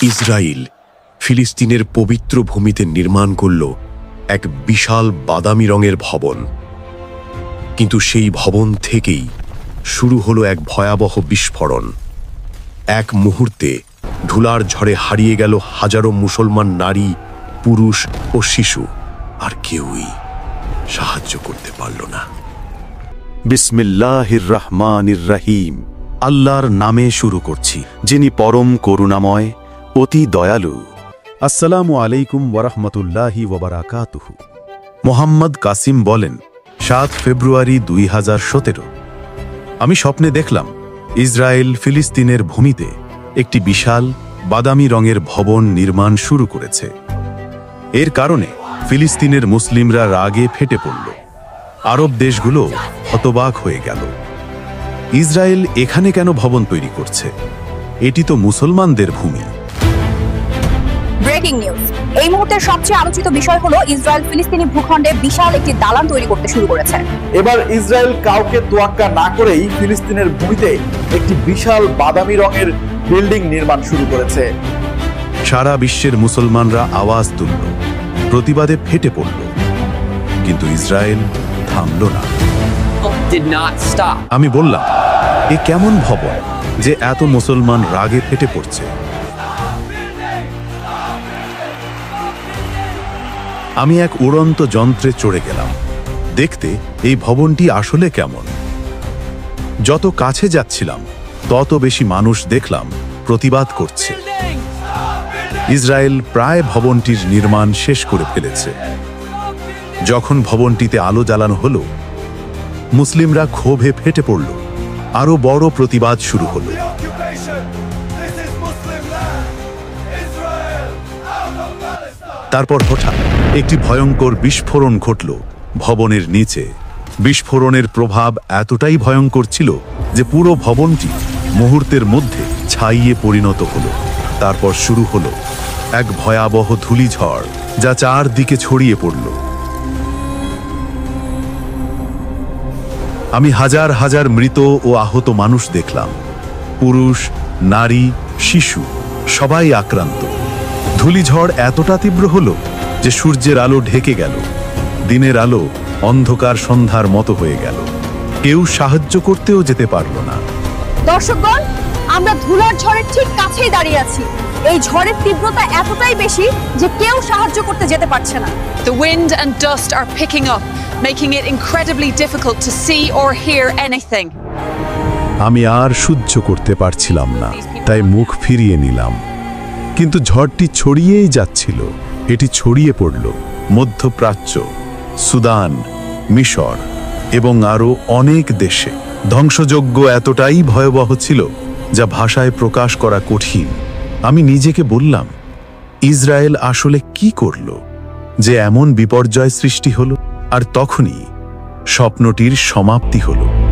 Israel ফিলিস্তিনের পবিত্র ভূমিতে নির্মাণ করল এক বিশাল বাদামি রঙের ভবন। কিন্তু সেই ভবন থেকেই শুরু হলো এক ভয়াবহ বিস্ফোরণ। এক মুহূর্তে ধুলার ঝড়ে হারিয়ে গেল হাজারো মুসলমান নারী, পুরুষ ও শিশু। আর কেউই সাহায্য করতে পারল না। বিসমিল্লাহির রহমানির রহিম। আল্লাহর নামে শুরু করছি, যিনি পরম করুণাময়, অতি দয়ালু। আসসালামু আলাইকুম ওয়ারাহমাতুল্লাহি ওয়াবারাকাতুহু। মোহাম্মদ কাসিম বলেন, 7 ফেব্রুয়ারি 2017 আমি স্বপ্নে দেখলাম ইসরায়েল ফিলিস্তিনের ভূমিতে একটি বিশাল বাদামি রঙের ভবন নির্মাণ শুরু করেছে। এর কারণে ফিলিস্তিনের মুসলিমরা রাগে ফেটে পড়ল। আরব দেশগুলো হতবাক হয়ে গেল। ইসরায়েল এখানে কেন ভবন তৈরি করছে? এটি তো মুসলমানদের ভূমি। Breaking news. এই মুহূর্তের সবচেয়ে আলোচিত বিষয় হলো ইসরায়েল ফিলিস্তিনি ভূখণ্ডে বিশাল একটি দালান তৈরি করতে শুরু করেছে। এবার ইসরায়েল কাউকে তোয়াক্কা না করেই ফিলিস্তিনের ভূমিতে একটি বিশাল বাদামি রঙের বিল্ডিং নির্মাণ শুরু করেছে। সারা বিশ্বের মুসলমানরা আওয়াজ তুলল, প্রতিবাদে ফেটে পড়ল, কিন্তু ইসরায়েল থামল না। আমি বললাম, এ কেমন ভবন যে এত মুসলমান রাগে ফেটে পড়ছে? আমি এক উড়ন্ত যন্ত্রে চড়ে গেলাম দেখতে এই ভবনটি আসলে কেমন। যত কাছে যাচ্ছিলাম তত বেশি মানুষ দেখলাম প্রতিবাদ করছে। ইসরায়েল প্রায় ভবনটির নির্মাণ শেষ করে ফেলেছে। যখন ভবনটিতে আলো জ্বালানো হলো, মুসলিমরা ক্ষোভে ফেটে পড়ল। আরো বড় প্রতিবাদ শুরু হলো। তারপর হঠাৎ একটি ভয়ঙ্কর বিস্ফোরণ ঘটল ভবনের নিচে। বিস্ফোরণের প্রভাব এতটাই ভয়ঙ্কর ছিল যে পুরো ভবনটি মুহূর্তের মধ্যে ছাইয়ে পরিণত হলো। তারপর শুরু হলো এক ভয়াবহ ধূলিঝড়, যা চারদিকে ছড়িয়ে পড়ল। আমি হাজার হাজার মৃত ও আহত মানুষ দেখলাম। পুরুষ, নারী, শিশু সবাই আক্রান্ত। ধূলিঝড় এতটা তীব্র হলো যে সূর্যের আলো ঢেকে গেল। দিনের আলো অন্ধকার সন্ধ্যার মতো হয়ে গেল। কেউ সাহায্য করতেও যেতে পারল না। দর্শকগণ, আমরা ধুলার ঝড়ের ঠিক কাছেই দাঁড়িয়ে আছি। এই ঝড়ের তীব্রতা এতটাই বেশি যে কেউ সাহায্য করতে যেতে পারছে না। The wind and dust are picking up, making it incredibly difficult to see or hear anything. আমি আর সহ্য করতে পারছিলাম না, তাই মুখ ফিরিয়ে নিলাম। কিন্তু ঝড়টি ছড়িয়েই যাচ্ছিল। এটি ছড়িয়ে পড়ল মধ্যপ্রাচ্য, সুদান, মিশর এবং আরও অনেক দেশে। ধ্বংসযজ্ঞ এতটাই ভয়াবহ ছিল যা ভাষায় প্রকাশ করা কঠিন। আমি নিজেকে বললাম, ইসরায়েল আসলে কি করল যে এমন বিপর্যয় সৃষ্টি হলো? আর তখনই স্বপ্নটির সমাপ্তি হলো।